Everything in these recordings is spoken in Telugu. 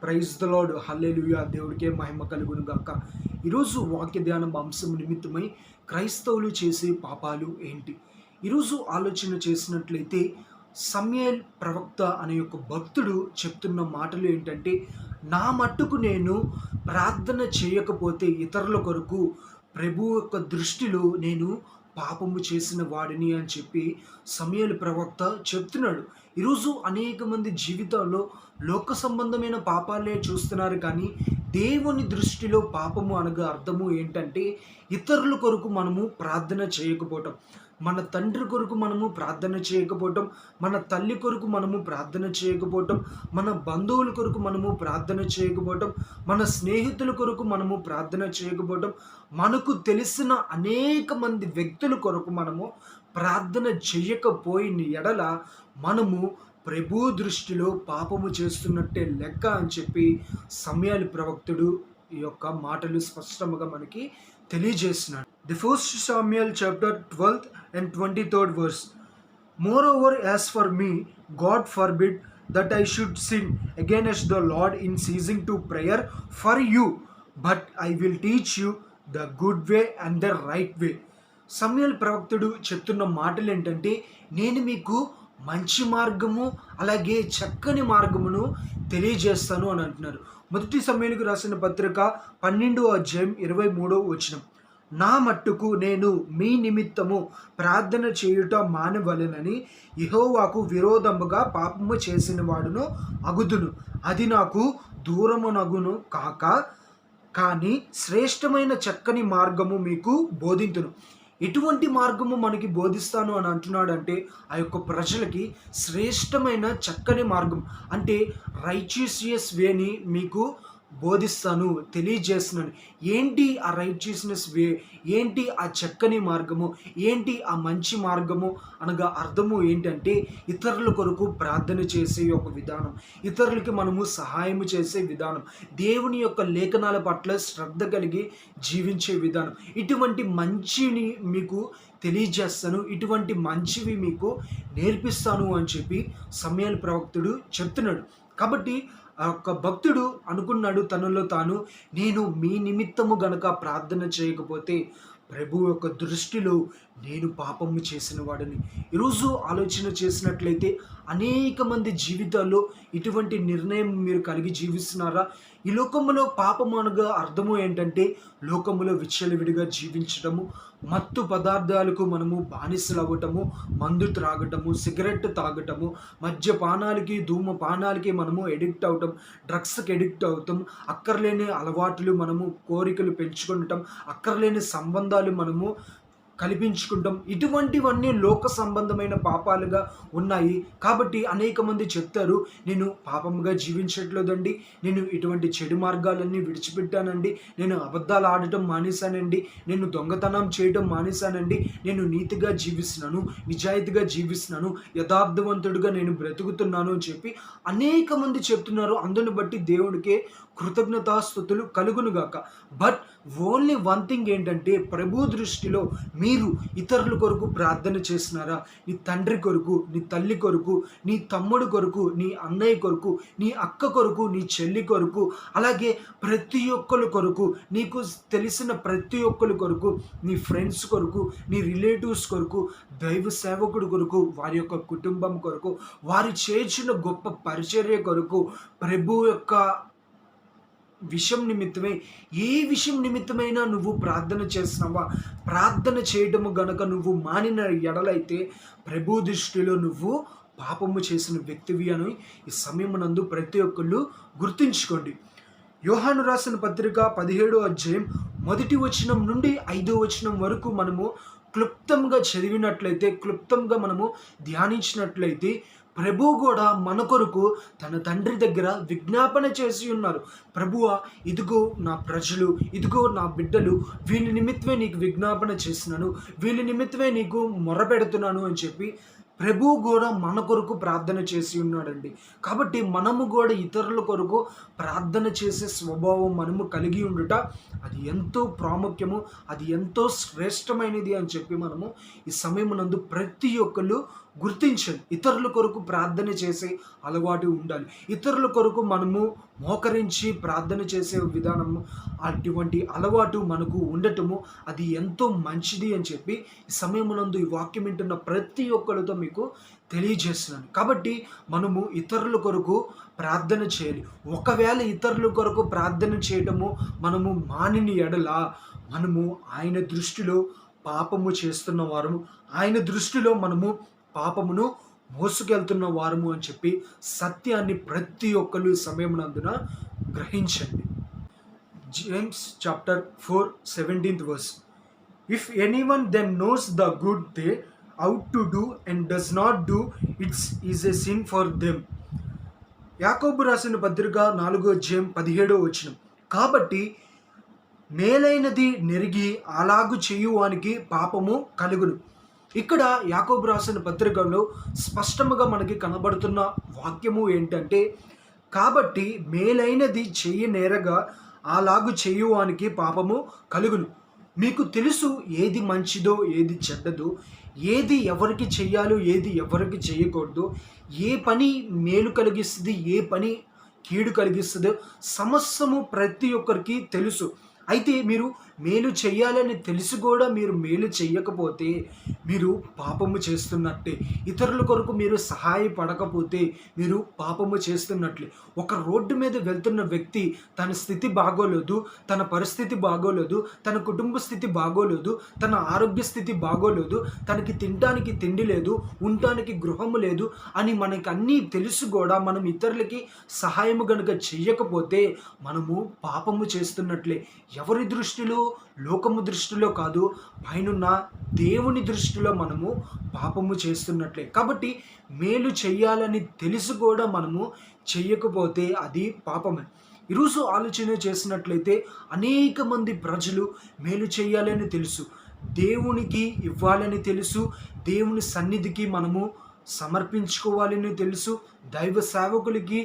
ప్రైజ్ ద లార్డ్, హల్లెలూయా. దేవుడికే మహిమ కలుగును గాక. ఈరోజు వాక్య ధ్యానం అంశం నిమిత్తమై క్రైస్తవులు చేసే పాపాలు ఏంటి? ఈరోజు ఆలోచన చేసినట్లయితే సమూయేలు ప్రవక్త అనే ఒక భక్తుడు చెప్తున్న మాటలు ఏంటంటే, నా మట్టుకు నేను ప్రార్థన చేయకపోతే ఇతరుల కొరకు ప్రభు యొక్క దృష్టిలో నేను పాపము చేసిన వాడిని అని చెప్పి సమూయేలు ప్రవక్త చెప్తున్నాడు. ఈరోజు అనేక మంది జీవితాల్లో లోక సంబంధమైన పాపాలే చూస్తున్నారు, కానీ దేవుని దృష్టిలో పాపము అనగా అర్థము ఏంటంటే ఇతరుల కొరకు మనము ప్రార్థన చేయకపోవటం, మన తండ్రి కొరకు మనము ప్రార్థన చేయకపోవటం, మన తల్లి కొరకు మనము ప్రార్థన చేయకపోవటం, మన బంధువుల కొరకు మనము ప్రార్థన చేయకపోవటం, మన స్నేహితుల కొరకు మనము ప్రార్థన చేయకపోవటం, మనకు తెలిసిన అనేక మంది వ్యక్తుల కొరకు మనము ప్రార్థన చేయకపోయిన ఎడల మనము ప్రభు దృష్టిలో పాపము చేస్తున్నట్టే లెక్క అని చెప్పి సమూయేలు ప్రవక్తుడు ఈ యొక్క మాటలు స్పష్టంగా మనకి తెలియజేస్తున్నాడు. The first Samuel chapter 12 and 23rd verse. Moreover, as for me, God forbid that I should sin against the Lord in ceasing to prayer for you, but I will teach you the good way and the right way. సమూయేలు ప్రవక్తుడు చెప్తున్న మాటలు ఏంటంటే, నేను మీకు మంచి మార్గము అలాగే చక్కని మార్గమును తెలియజేస్తాను అని అంటున్నారు. మొదటి సమూయేలుకు రాసిన పత్రిక 12వ అధ్యాయం 23వ వచనం. నా మట్టుకు నేను మీ నిమిత్తము ప్రార్థన చేయుట మానవలెనని యెహోవాకు విరోధముగా పాపము చేసిన వాడును అగుదును, అది నాకు దూరమునగును కాక, కానీ శ్రేష్టమైన చక్కని మార్గము మీకు బోధింతును. ఎటువంటి మార్గము మనకి బోధిస్తాను అని అంటున్నాడంటే, ఆ యొక్క ప్రజలకి శ్రేష్టమైన చక్కని మార్గం అంటే రైచియస్ వేని మీకు బోధిస్తాను, తెలియజేస్తున్నాను. ఏంటి ఆ రైచియస్నెస్ వే? ఏంటి ఆ చక్కని మార్గము? ఏంటి ఆ మంచి మార్గము అనగా అర్థము ఏంటంటే, ఇతరుల కొరకు ప్రార్థన చేసే ఒక విధానం, ఇతరులకి మనము సహాయం చేసే విధానం, దేవుని యొక్క లేఖనాల పట్ల శ్రద్ధ కలిగి జీవించే విధానం. ఇటువంటి మంచిని మీకు తెలియజేస్తాను, ఇటువంటి మంచివి మీకు నేర్పిస్తాను అని చెప్పి సమూయేలు ప్రవక్తుడు చెప్తున్నాడు. కాబట్టి ఆ యొక్క భక్తుడు అనుకున్నాడు తనలో తాను, నేను మీ నిమిత్తము గనక ప్రార్థన చేయకపోతే ప్రభు యొక్క దృష్టిలో నేను పాపము చేసిన వాడిని. ఈరోజు ఆలోచన చేసినట్లయితే అనేక మంది జీవితాల్లో ఇటువంటి నిర్ణయం మీరు కలిగి జీవిస్తున్నారా? ఈ లోకములో పాపము అనగా అర్థము ఏంటంటే, లోకములో విచ్చలవిడిగా జీవించడము, మత్తు పదార్థాలకు మనము బానిసలు అవ్వటము, మందు త్రాగటము, సిగరెట్ తాగటము, మద్యపానాలకి ధూమపానాలకి మనము ఎడిక్ట్ అవటం, డ్రగ్స్కి ఎడిక్ట్ అవుతాం, అక్కర్లేని అలవాట్లు మనము కోరికలు పెంచుకుంటాం, అక్కర్లేని సంబంధాలు మనము కల్పించుకుంటాం. ఇటువంటివన్నీ లోక సంబంధమైన పాపాలుగా ఉన్నాయి. కాబట్టి అనేక మంది చెప్తారు, నేను పాపముగా జీవించట్లేదండి, నేను ఇటువంటి చెడు మార్గాలన్నీ విడిచిపెట్టానండి, నేను అబద్ధాలు ఆడటం మానేశానండి, నేను దొంగతనం చేయటం మానేశానండి, నేను నీతిగా జీవిస్తున్నాను, నిజాయితీగా జీవిస్తున్నాను, యథార్థవంతుడిగా నేను బ్రతుకుతున్నాను అని చెప్పి అనేక మంది చెప్తున్నారు. అందుని బట్టి దేవుడికే కృతజ్ఞతాస్తుతులు కలుగునుగాక. బట్ ఓన్లీ వన్ థింగ్ ఏంటంటే, ప్రభు దృష్టిలో మీరు ఇతరుల కొరకు ప్రార్థన చేస్తున్నారా? నీ తండ్రి కొరకు, నీ తల్లి కొరకు, నీ తమ్ముడు కొరకు, నీ అన్నయ్య కొరకు, నీ అక్క కొరకు, నీ చెల్లి కొరకు, అలాగే ప్రతి ఒక్కరి కొరకు, నీకు తెలిసిన ప్రతి ఒక్కరి కొరకు, నీ ఫ్రెండ్స్ కొరకు, నీ రిలేటివ్స్ కొరకు, దైవ సేవకుడి కొరకు, వారి యొక్క కుటుంబం కొరకు, వారి చేసిన గొప్ప పరిచర్య కొరకు, ప్రభు యొక్క విషయం నిమిత్తమే, ఏ విషయం నిమిత్తమైనా నువ్వు ప్రార్థన చేస్తున్నావా? ప్రార్థన చేయడము గనక నువ్వు మానిన ఎడలైతే ప్రభు దృష్టిలో నువ్వు పాపము చేసిన వ్యక్తివి అని ఈ సమయమునందు ప్రతి ఒక్కళ్ళు గుర్తుంచుకోండి. యోహాను రాసిన పత్రిక 17వ అధ్యాయం 1వ వచనం నుండి 5వ వచనం వరకు మనము క్లుప్తంగా చదివినట్లయితే, క్లుప్తంగా మనము ధ్యానించినట్లయితే, ప్రభు కూడా మన కొరకు తన తండ్రి దగ్గర విజ్ఞాపన చేసి ఉన్నారు. ప్రభువా, ఇదిగో నా ప్రజలు, ఇదిగో నా బిడ్డలు, వీళ్ళ నిమిత్తమే నీకు విజ్ఞాపన చేస్తున్నాను, వీళ్ళ నిమిత్తమే నీకు మొరపెడుతున్నాను అని చెప్పి ప్రభువు కూడా మన కొరకు ప్రార్థన చేసి ఉన్నాడండి. కాబట్టి మనము కూడా ఇతరుల కొరకు ప్రార్థన చేసే స్వభావం మనము కలిగి ఉండుట అది ఎంతో ప్రాముఖ్యము, అది ఎంతో శ్రేష్టమైనది అని చెప్పి మనము ఈ సమయమునందు ప్రతి ఒక్కళ్ళు గుర్తించండి. ఇతరుల కొరకు ప్రార్థన చేసే అలవాటు ఉండాలి. ఇతరుల కొరకు మనము మోకరించి ప్రార్థన చేసే విధానము, అటువంటి అలవాటు మనకు ఉండటము అది ఎంతో మంచిది అని చెప్పి ఈ సమయమునందు ఈ వాక్యం వింటున్న ప్రతి ఒక్కరితో మీకు తెలియజేస్తున్నాను. కాబట్టి మనము ఇతరుల కొరకు ప్రార్థన చేయాలి. ఒకవేళ ఇతరుల కొరకు ప్రార్థన చేయటము మనము మానిని ఎడల మనము ఆయన దృష్టిలో పాపము చేస్తున్న వారము, ఆయన దృష్టిలో మనము పాపమును మోసుకెళ్తున్న వారము అని చెప్పి సత్యాన్ని ప్రతి ఒక్కరు సమయమునందున గ్రహించండి. James chapter 4:17 verse. If anyone then knows the good they ought to do and does not do, it is a sin for them. యాకోబు రాసిన పత్రిక 4:17 కాబట్టి మేలైనది నెరిగి అలాగు చేయువానికి పాపము కలుగును. ఇక్కడ యాకోబు రాసిన పత్రికలో స్పష్టముగా మనకి కనబడుతున్న వాక్యము ఏంటంటే, కాబట్టి మేలైనది చెయ్యనేరగా అలాగు చేయువానికి పాపము కలుగును. మీకు తెలుసు ఏది మంచిదో ఏది చెడ్డదో, ఏది ఎవరికి చెయ్యాలో ఏది ఎవరికి చేయకూడదు, ఏ పని మేలు కలిగిస్తుంది ఏ పని కీడు కలిగిస్తుందో సమస్తము ప్రతి ఒక్కరికి తెలుసు. అయితే మీరు మేలు చెయ్యాలని తెలిసి కూడా మీరు మేలు చెయ్యకపోతే మీరు పాపము చేస్తున్నట్టే. ఇతరుల కొరకు మీరు సహాయపడకపోతే మీరు పాపము చేస్తున్నట్లే. ఒక రోడ్డు మీద వెళ్తున్న వ్యక్తి తన స్థితి బాగోలేదు, తన పరిస్థితి బాగోలేదు, తన కుటుంబ స్థితి బాగోలేదు, తన ఆరోగ్య స్థితి బాగోలేదు, తనకి తినడానికి తిండి లేదు, ఉండటానికి గృహము లేదు అని మనకి అన్నీ తెలుసు కూడా మనం ఇతరులకి సహాయము గనుక చెయ్యకపోతే మనము పాపము చేస్తున్నట్లే. ఎవరి దృష్టిలో? లోకము దృష్టిలో కాదు, పైనున్న దేవుని దృష్టిలో మనము పాపము చేస్తున్నట్లే. కాబట్టి మేలు చెయ్యాలని తెలిసి కూడా మనము చెయ్యకపోతే అది పాపమే. ఈరోజు ఆలోచన చేసినట్లయితే అనేక మంది ప్రజలు మేలు చేయాలని తెలుసు, దేవునికి ఇవ్వాలని తెలుసు, దేవుని సన్నిధికి మనము సమర్పించుకోవాలని తెలుసు, దైవ సేవకులకి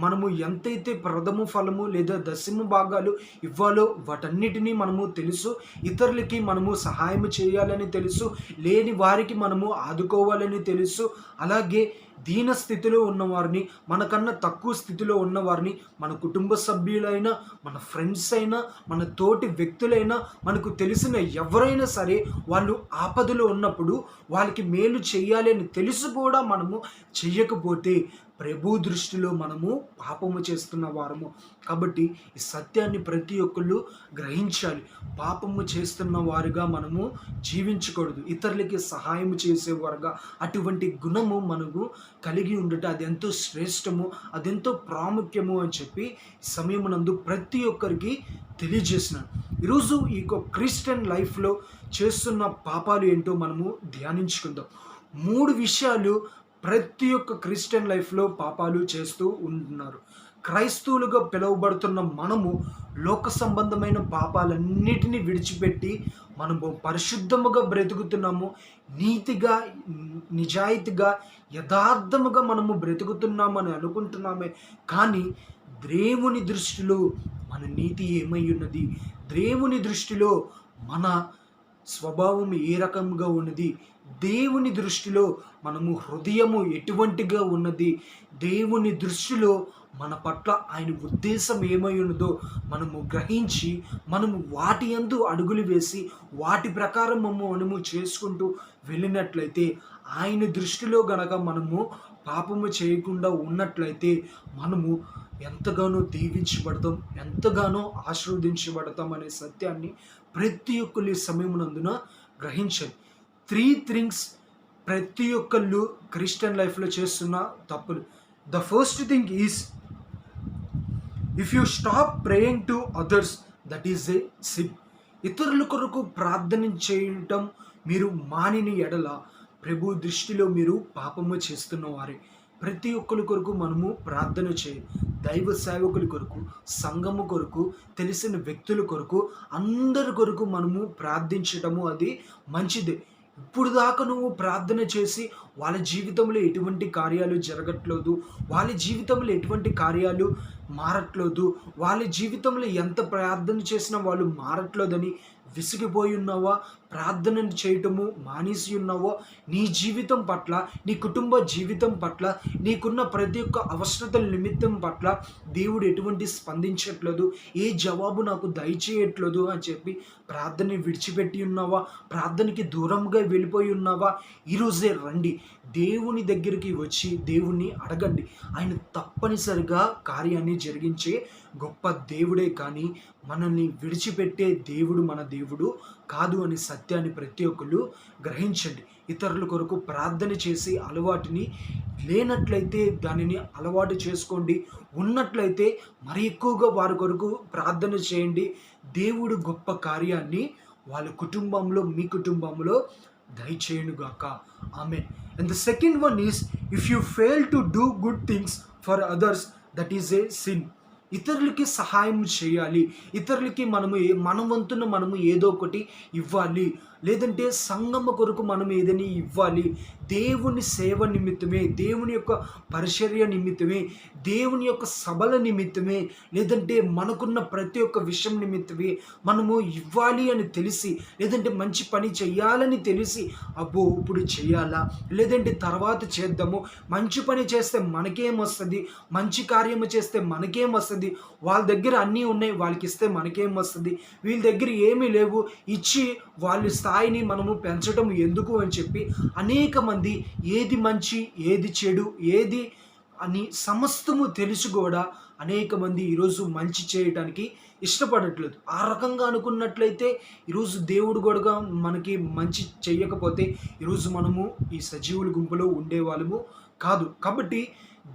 మనము ఎంతైతే ప్రథమ ఫలము లేదా దశమ భాగాలు ఇవ్వాలో వాటన్నిటినీ మనము తెలుసు, ఇతరులకి మనము సహాయం చేయాలని తెలుసు, లేని వారికి మనము ఆదుకోవాలని తెలుసు. అలాగే దీన స్థితిలో ఉన్నవారిని, మనకన్నా తక్కువ స్థితిలో ఉన్నవారిని, మన కుటుంబ సభ్యులైనా, మన ఫ్రెండ్స్ అయినా, మన తోటి వ్యక్తులైనా, మనకు తెలిసిన ఎవరైనా సరే వాళ్ళు ఆపదలో ఉన్నప్పుడు వాళ్ళకి మేలు చేయాలి అని తెలుసు కూడా మనము చెయ్యకపోతే ప్రభు దృష్టిలో మనము పాపము చేస్తున్న వారము. కాబట్టి ఈ సత్యాన్ని ప్రతి ఒక్కళ్ళు గ్రహించాలి. పాపము చేస్తున్న వారుగా మనము జీవించకూడదు, ఇతరులకి సహాయం చేసేవారుగా అటువంటి గుణము మనకు కలిగి ఉండట అది ఎంతో శ్రేష్టము, అదెంతో ప్రాముఖ్యము అని చెప్పి సమయమునందు ప్రతి ఒక్కరికి తెలియజేసినాను. ఈరోజు ఈ క్రిస్టియన్ లైఫ్లో చేస్తున్న పాపాలు ఏంటో మనము ధ్యానించుకుందాం. 3 విషయాలు ప్రతి ఒక్క క్రిస్టియన్ లైఫ్లో పాపాలు చేస్తూ ఉంటున్నారు. క్రైస్తవులుగా పిలువబడుతున్న మనము లోక సంబంధమైన పాపాలన్నిటినీ విడిచిపెట్టి మనము పరిశుద్ధముగా బ్రతుకుతున్నాము, నీతిగా నిజాయితీగా యథార్థముగా మనము బ్రతుకుతున్నామని అనుకుంటున్నామే. కానీ దేవుని దృష్టిలో మన నీతి ఏమై ఉన్నది, దేవుని దృష్టిలో మన స్వభావం ఏ రకంగా ఉన్నది, దేవుని దృష్టిలో మనము హృదయము ఎటువంటిగా ఉన్నది, దేవుని దృష్టిలో మన పట్ల ఆయన ఉద్దేశం ఏమై ఉన్నదో మనము గ్రహించి మనము వాటి యందు అడుగులు వేసి వాటి ప్రకారం మనము చేసుకుంటూ వెళ్ళినట్లయితే ఆయన దృష్టిలో గనక మనము పాపము చేయకుండా ఉన్నట్లయితే మనము ఎంతగానో దీవించబడతాం, ఎంతగానో ఆశీర్వదించబడతాం అనే సత్యాన్ని ప్రతి ఒక్కరి సమయమునందున గ్రహించాలి. 3 things ప్రతి ఒక్కళ్ళు క్రిస్టియన్ లైఫ్లో చేస్తున్న తప్పులు. The first thing is if you stop praying to others that is a sin. ఇతరుల కొరకు ప్రార్థన చేయటం మీరు మానిన ఎడల ప్రభు దృష్టిలో మీరు పాపము చేస్తున్నవారే. ప్రతి ఒక్కరి కొరకు మనము ప్రార్థన చేయాలి. దైవ సేవకుల కొరకు, సంఘము కొరకు, తెలిసిన వ్యక్తుల కొరకు, అందరి కొరకు మనము ప్రార్థించటము అది మంచిదే. ఇప్పుడు దాకా నువ్వు ప్రార్థన చేసి వాళ్ళ జీవితంలో ఎటువంటి కార్యాలు జరగట్లేదు, వాళ్ళ జీవితంలో ఎటువంటి కార్యాలు మారట్లేదు, వాళ్ళ జీవితంలో ఎంత ప్రార్థన చేసినా వాళ్ళు మారట్లేదని విసిగిపోయి ఉన్నావా? ప్రార్థన చేయటము మానేసి ఉన్నావో, నీ జీవితం పట్ల, నీ కుటుంబ జీవితం పట్ల, నీకున్న ప్రతి ఒక్క అవసరతల నిమిత్తం పట్ల దేవుడు ఎటువంటి స్పందించట్లేదు, ఏ జవాబు నాకు దయచేయట్లేదు అని చెప్పి ప్రార్థనని విడిచిపెట్టి ఉన్నావా, ప్రార్థనకి దూరంగా వెళ్ళిపోయి ఉన్నావా, ఈరోజే రండి, దేవుని దగ్గరికి వచ్చి దేవుణ్ణి అడగండి. ఆయన తప్పనిసరిగా కార్యాన్ని జరిగించే గొప్ప దేవుడే కానీ మనల్ని విడిచిపెట్టే దేవుడు మన దేవుడు కాదు అనే సత్యాన్ని ప్రతి ఒక్కరు గ్రహించండి. ఇతరుల కొరకు ప్రార్థన చేసే అలవాటుని లేనట్లయితే దానిని అలవాటు చేసుకోండి, ఉన్నట్లయితే మరి ఎక్కువగా వారి కొరకు ప్రార్థన చేయండి. దేవుడు గొప్ప కార్యాన్ని వాళ్ళ కుటుంబంలో, మీ కుటుంబంలో దయచేయునుగాక. ఆమేన్. And the second one is, if you fail to do good things for others, that is a sin. ఇతరులకి సహాయం చేయాలి, ఇతరులకి మన వంతున మనము ఏదో ఒకటి ఇవ్వాలి, లేదంటే సంఘము కొరకు మనం ఏదని ఇవ్వాలి. దేవుని సేవ నిమిత్తమే, దేవుని యొక్క పరిచర్య నిమిత్తమే, దేవుని యొక్క సభల నిమిత్తమే, లేదంటే మనకున్న ప్రతి ఒక్క విషయం నిమిత్తమే మనము ఇవ్వాలి అని తెలిసి, లేదంటే మంచి పని చేయాలని తెలిసి, అబ్బో ఇప్పుడు చేయాలా, లేదంటే తర్వాత చేద్దాము, మంచి పని చేస్తే మనకేం వస్తుంది, మంచి కార్యము చేస్తే మనకేం వస్తుంది, వాళ్ళ దగ్గర అన్నీ ఉన్నాయి వాళ్ళకి ఇస్తే మనకేం వస్తుంది, వీళ్ళ దగ్గర ఏమీ లేవు ఇచ్చి వాళ్ళ స్థాయిని మనము పెంచడం ఎందుకు అని చెప్పి అనేక మంది ఏది మంచి ఏది చెడు ఏది అని సమస్తము తెలిసి కూడా అనేక మంది ఈరోజు మంచి చేయటానికి ఇష్టపడట్లేదు. ఆ రకంగా అనుకున్నట్లయితే ఈరోజు దేవుడు కూడా మనకి మంచి చేయకపోతే ఈరోజు మనము ఈ సజీవుల గుంపులో ఉండేవాళ్ళము కాదు. కాబట్టి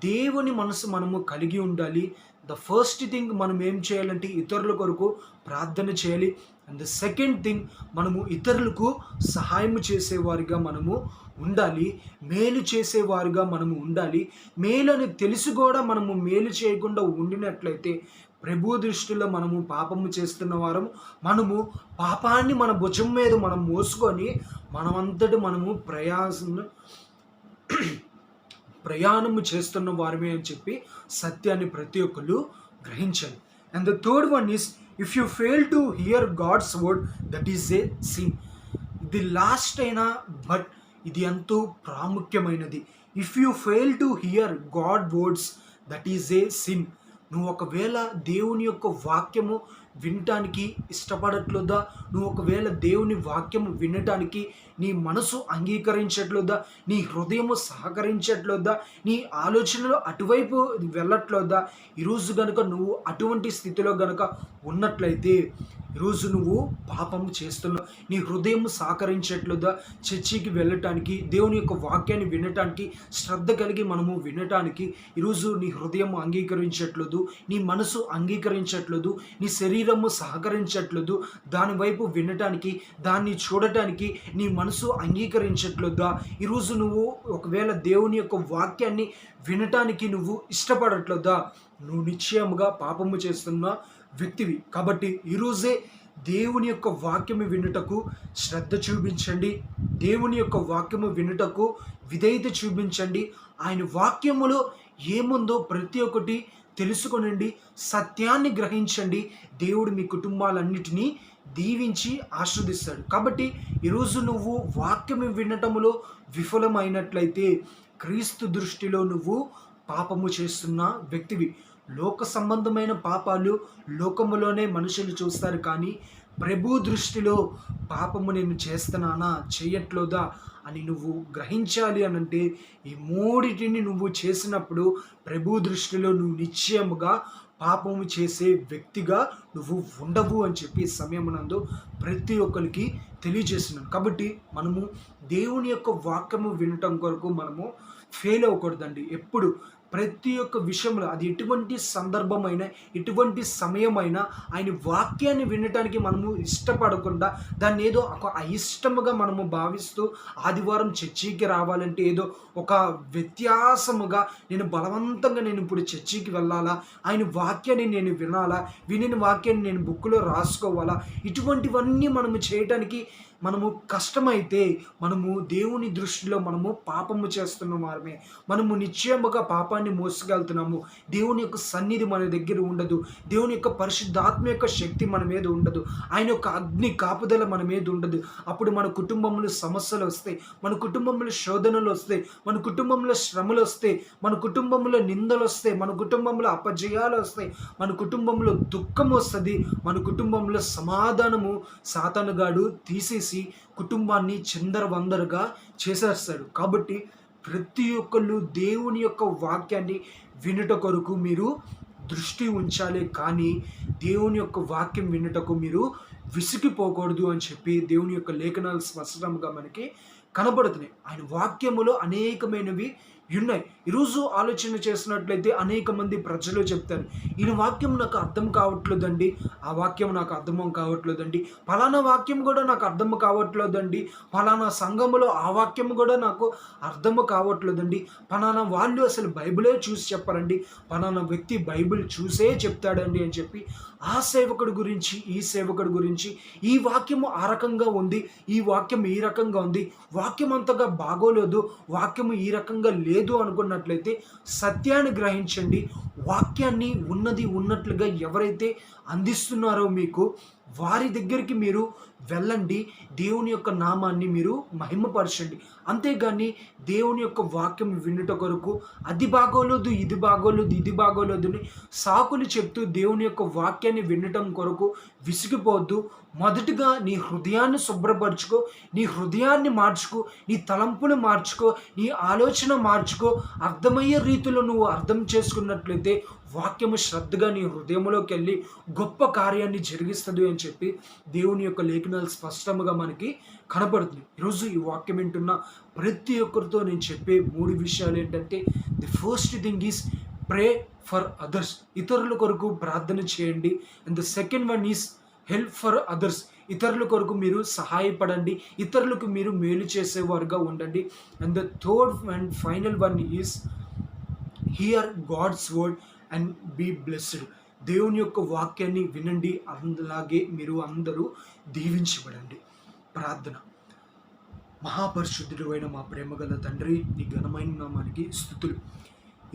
దేవుని మనసు మనము కలిగి ఉండాలి. ద ఫస్ట్ థింగ్ మనం ఏం చేయాలంటే ఇతరుల కొరకు ప్రార్థన చేయాలి. అండ్ ద సెకండ్ థింగ్, మనము ఇతరులకు సహాయం చేసేవారిగా మనము ఉండాలి, మేలు చేసేవారిగా మనము ఉండాలి. మేలు అని తెలిసి కూడా మనము మేలు చేయకుండా ఉండినట్లయితే ప్రభు దృష్టిలో మనము పాపము చేస్తున్న వారము, మనము పాపాన్ని మన భుజం మీద మనం మోసుకొని మనమంతటి మనము ప్రయాణము చేస్తున్న వారమే అని చెప్పి సత్యాన్ని ప్రతి ఒక్కరు గ్రహించాలి. And the third one is, if you fail to hear God's word, that is a sin. ఇది లాస్ట్ అయినా బట్ ఇది ఎంతో ప్రాముఖ్యమైనది. If you fail to hear God words, that is a sin. నువ్వు ఒకవేళ దేవుని యొక్క వాక్యము వినటానికి ఇష్టపడట్లేదా, నువ్వు ఒకవేళ దేవుని వాక్యము వినటానికి నీ మనసు అంగీకరించట్లేదా, నీ హృదయము సహకరించట్లేదా, నీ ఆలోచనలు అటువైపు వెళ్ళట్లేదా, ఈరోజు కనుక నువ్వు అటువంటి స్థితిలో కనుక ఉన్నట్లయితే ఈరోజు నువ్వు పాపం చేస్తున్నావు. నీ హృదయం సహకరించట్లేదా చర్చికి వెళ్ళటానికి, దేవుని యొక్క వాక్యాన్ని వినటానికి, శ్రద్ధ కలిగి మనము వినటానికి ఈరోజు నీ హృదయం అంగీకరించట్లేదు, నీ మనసు అంగీకరించట్లేదు, నీ శరీరము సహకరించట్లేదు, దానివైపు వినటానికి, దాన్ని చూడటానికి నీ మనసు అంగీకరించట్లేదా, ఈరోజు నువ్వు ఒకవేళ దేవుని యొక్క వాక్యాన్ని వినటానికి నువ్వు ఇష్టపడట్లేదా, నువ్వు నిశ్చయముగా పాపము చేస్తున్న వ్యక్తివి. కాబట్టి ఈరోజే దేవుని యొక్క వాక్యము వినుటకు శ్రద్ధ చూపించండి, దేవుని యొక్క వాక్యము వినుటకు విధేయత చూపించండి. ఆయన వాక్యములో ఏముందో ప్రతి ఒక్కటి తెలుసుకొనండి, సత్యాన్ని గ్రహించండి. దేవుడు మీ కుటుంబాలన్నిటినీ దీవించి ఆశీర్వదిస్తాడు. కాబట్టి ఈరోజు నువ్వు వాక్యము వినటములో విఫలమైనట్లయితే క్రీస్తు దృష్టిలో నువ్వు పాపము చేస్తున్న వ్యక్తివి. లోక సంబంధమైన పాపాలు లోకములోనే మనుషులు చూస్తారు, కానీ ప్రభు దృష్టిలో పాపము నేను చేస్తున్నానా చేయట్లేదా అని నువ్వు గ్రహించాలి అనంటే ఈ మూడిటిని నువ్వు చేసినప్పుడు ప్రభు దృష్టిలో నువ్వు నిశ్చయముగా పాపము చేసే వ్యక్తిగా నువ్వు ఉండవు అని చెప్పి సమయమునందు ప్రతి ఒక్కరికి తెలియజేస్తున్నాను. కాబట్టి మనము దేవుని యొక్క వాక్యము వినటం కొరకు మనము ఫెయిల్ అవ్వకూడదండి. ఎప్పుడు ప్రతి ఒక్క విషయంలో అది ఎటువంటి సందర్భమైనా ఎటువంటి సమయమైనా ఆయన వాక్యాన్ని వినటానికి మనము ఇష్టపడకుండా దాన్ని ఏదో ఒక అయిష్టముగా మనము భావిస్తూ ఆదివారం చర్చికి రావాలంటే ఏదో ఒక వ్యత్యాసముగా నేను బలవంతంగా నేను ఇప్పుడు చర్చికి వెళ్ళాలా, ఆయన వాక్యాన్ని నేను వినాలా, వినిన వాక్యాన్ని నేను బుక్లో రాసుకోవాలా, ఇటువంటివన్నీ మనము చేయటానికి మనము కష్టమైతే మనము దేవుని దృష్టిలో మనము పాపము చేస్తున్న వారమే. మనము నిశ్చయముగా పాపాన్ని కుటుంబాన్ని మోసుకెళ్తున్నాము, దేవుని యొక్క సన్నిధి మన దగ్గర ఉండదు, దేవుని యొక్క పరిశుద్ధాత్మ యొక్క శక్తి మన మీద ఉండదు, ఆయన యొక్క అగ్ని కాపుదల మన మీద ఉండదు. అప్పుడు మన కుటుంబంలో సమస్యలు వస్తాయి, మన కుటుంబంలో శోధనలు వస్తాయి, మన కుటుంబంలో శ్రమలు వస్తాయి, మన కుటుంబంలో నిందలు వస్తాయి, మన కుటుంబంలో అపజయాలు వస్తాయి, మన కుటుంబంలో దుఃఖం వస్తుంది, మన కుటుంబంలో సమాధానము సాతానుగాడు తీసేసి కుటుంబాన్ని చిందరవందరగా చేసేస్తాడు. కాబట్టి ప్రతి ఒక్కళ్ళు దేవుని యొక్క వాక్యాన్ని వినుట కొరకు మీరు దృష్టి ఉంచాలి, కానీ దేవుని యొక్క వాక్యం వినుటకు మీరు విసిగిపోకూడదు అని చెప్పి దేవుని యొక్క లేఖనాలు స్పష్టంగా మనకి కనబడుతున్నాయి. ఆయన వాక్యములో అనేకమైనవి ఉన్నాయి. ఈరోజు ఆలోచన చేసినట్లయితే అనేక మంది ప్రజలు చెప్తారు, ఈ వాక్యం నాకు అర్థం కావట్లేదండి, ఆ వాక్యం నాకు అర్థం కావట్లేదండి, ఫలానా వాక్యం కూడా నాకు అర్థం కావట్లేదండి, ఫలానా సంఘములో ఆ వాక్యం కూడా నాకు అర్థం కావట్లేదండి, ఫలానా వాళ్ళు అసలు బైబిలే చూసి చెప్పారండి, ఫలానా వ్యక్తి బైబిల్ చూసే చెప్తాడండి అని చెప్పి ఆ సేవకుడి గురించి ఈ సేవకుడి గురించి ఈ వాక్యము ఆ రకంగా ఉంది, ఈ వాక్యం ఈ రకంగా ఉంది, వాక్యం అంతగా బాగోలేదు, వాక్యము ఈ రకంగా లేదు అనుకున్నట్లయితే సత్యాన్ని గ్రహించండి. వాక్యాన్ని ఉన్నది ఉన్నట్లుగా ఎవరైతే అందిస్తున్నారో మీకు వారి దగ్గరికి మీరు వెళ్ళండి, దేవుని యొక్క నామాన్ని మీరు మహిమపరచండి. అంతేగాని దేవుని యొక్క వాక్యం వినుట కొరకు అది బాగోలేదు, ఇది బాగోలేదు, ఇది బాగోలేదు అని సాకులు చెప్తూ దేవుని యొక్క వాక్యాన్ని వినటం కొరకు విసిగిపోవద్దు. మొదటిగా నీ హృదయాన్ని శుభ్రపరచుకో, నీ హృదయాన్ని మార్చుకో, నీ తలంపును మార్చుకో, నీ ఆలోచన మార్చుకో. అర్థమయ్యే రీతిలో నువ్వు అర్థం చేసుకున్నట్లయితే వాక్యము శ్రద్ధగా నీ హృదయంలోకి వెళ్ళి గొప్ప కార్యాన్ని జరిగిస్తుంది అని చెప్పి దేవుని యొక్క లేఖనాలు స్పష్టంగా మనకి కనబడుతుంది. ఈరోజు ఈ వాక్యం వింటున్న ప్రతి ఒక్కరితో నేను చెప్పే 3 విషయాలు ఏంటంటే, the first thing is pray for others, ఇతరుల కొరకు ప్రార్థన చేయండి. And the second one is help for others, ఇతరుల కొరకు మీరు సహాయపడండి, ఇతరులకు మీరు మేలు చేసేవారుగా ఉండండి. And the third and final one is hear God's word and be blessed, దేవుని యొక్క వాక్యాన్ని వినండి, అలాగే మీరు అందరూ దీవించబడండి. ప్రార్థన. మహాపరిశుద్ధుడు అయిన మా ప్రేమగల తండ్రి, నీ ఘనమైన నామానికి స్తుతులు.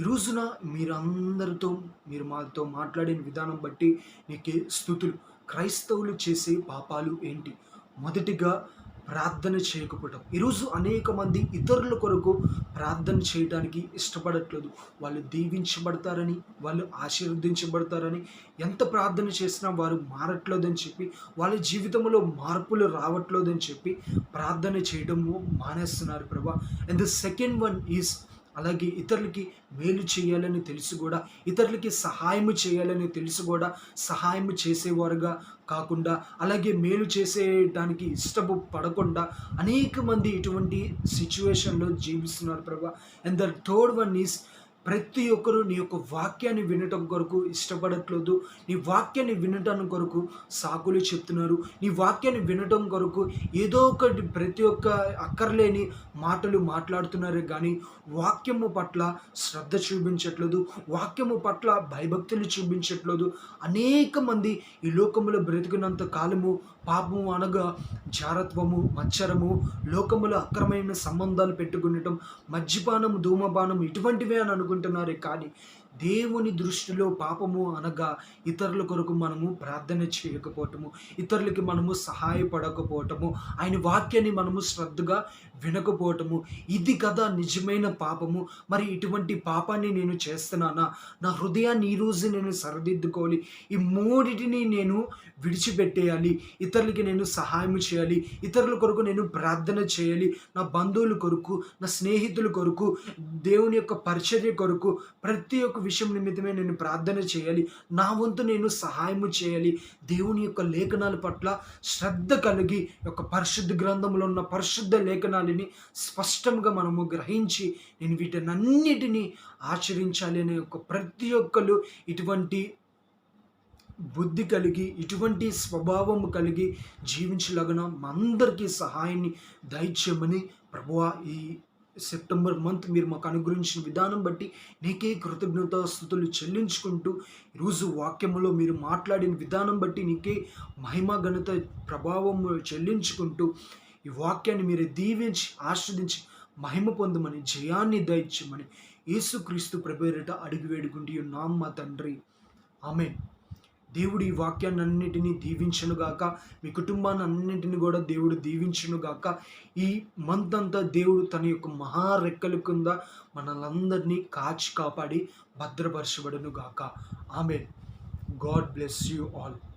ఈ రోజున మీరు మాతో మాట్లాడిన విధానం బట్టి నీకే స్తుతులు. క్రైస్తవులు చేసే పాపాలు ఏంటి? మొదటిగా ప్రార్థన చేయకపోవటం. ఈరోజు అనేక మంది ఇతరుల కొరకు ప్రార్థన చేయడానికి ఇష్టపడట్లేదు. వాళ్ళు దీవించబడతారని, వాళ్ళు ఆశీర్వదించబడతారని, ఎంత ప్రార్థన చేసినా వారు మారట్లేదని చెప్పి, వాళ్ళ జీవితంలో మార్పులు రావట్లేదని చెప్పి ప్రార్థన చేయడము మానేస్తున్నారు ప్రభా. And the second one is అలాగే ఇతరులకి మేలు చేయాలని తెలిసి కూడా, ఇతరులకి సహాయం చేయాలని తెలిసి కూడా సహాయం చేసేవారుగా కాకుండా, అలాగే మేలు చేసేయడానికి ఇష్టపడకుండా అనేక మంది ఇటువంటి సిచ్యువేషన్లో జీవిస్తున్నారు ప్రభా. And the third one is ప్రతి ఒక్కరూ నీ యొక్క వాక్యాన్ని వినటం కొరకు ఇష్టపడట్లేదు, నీ వాక్యాన్ని వినటం కొరకు సాకులు చెప్తున్నారు, నీ వాక్యాన్ని వినటం కొరకు ఏదో ఒకటి ప్రతి ఒక్క అక్కర్లేని మాటలు మాట్లాడుతున్నారు, కానీ వాక్యము పట్ల శ్రద్ధ చూపించట్లేదు, వాక్యము పట్ల భయభక్తులు చూపించట్లేదు. అనేక మంది ఈ లోకములో బ్రతికినంత కాలము పాపము అనగా జారత్వము, మచ్చరము, లోకములో అక్రమైన సంబంధాలు పెట్టుకునటం, మద్యపానం, ధూమపానం ఇటువంటివే అని అనుకుంటున్నారు. కానీ దేవుని దృష్టిలో పాపము అనగా ఇతరుల కొరకు మనము ప్రార్థన చేయకపోవటము, ఇతరులకి మనము సహాయపడకపోవటము, ఆయన వాక్యాన్ని మనము శ్రద్ధగా వినకపోవటము, ఇది కదా నిజమైన పాపము. మరి ఇటువంటి పాపాన్ని నేను చేస్తున్నానా? నా హృదయాన్ని ఈరోజు నేను సరిదిద్దుకోవాలి, ఈ మూడిటిని నేను విడిచిపెట్టేయాలి. ఇతరులకి నేను సహాయం చేయాలి, ఇతరుల కొరకు నేను ప్రార్థన చేయాలి, నా బంధువుల కొరకు, నా స్నేహితుల కొరకు, దేవుని యొక్క పరిచర్య కొరకు ప్రతి ఒక్క విషయం నిమిత్తమే నేను ప్రార్థన చేయాలి, నా వంతు నేను సహాయము చేయాలి. దేవుని యొక్క లేఖనాల పట్ల శ్రద్ధ కలిగి యొక్క పరిశుద్ధ గ్రంథంలో ఉన్న పరిశుద్ధ లేఖనాలని స్పష్టంగా మనము గ్రహించి నేను వీటన్నిటినీ ఆచరించాలి అనే ఒక ప్రతి ఒక్కరు ఇటువంటి బుద్ధి కలిగి, ఇటువంటి స్వభావం కలిగి జీవించలాగిన అందరికీ సహాయాన్ని దయచేయమని ప్రభువా, ఈ సెప్టెంబర్ మంత్ మీరు మాకు అనుగ్రహించిన విధానం బట్టి నీకే కృతజ్ఞతాస్తుతులు చెల్లించుకుంటూ, ఈరోజు వాక్యములో మీరు మాట్లాడిన విధానం బట్టి నీకే మహిమ ఘనత ప్రభావం చెల్లించుకుంటూ, ఈ వాక్యాన్ని మీరు దీవించి ఆస్వాదించి మహిమ పొందమని, జయాన్ని దయచేయమని యేసుక్రీస్తు ప్రభువురట అడిగి వేడుకుంటూ ఉన్నాం మా తండ్రి. ఆమేన్. దేవుడు ఈ వాక్యాన్నిటిని దీవించునుగాక. మీ కుటుంబాన్ని అన్నింటిని కూడా దేవుడు దీవించునుగాక. ఈ మంత్ అంతా దేవుడు తన యొక్క మహారెక్కల కింద మనలందరినీ కాచి కాపాడి భద్రపరచబడునుగాక. ఆమేన్. God bless you all.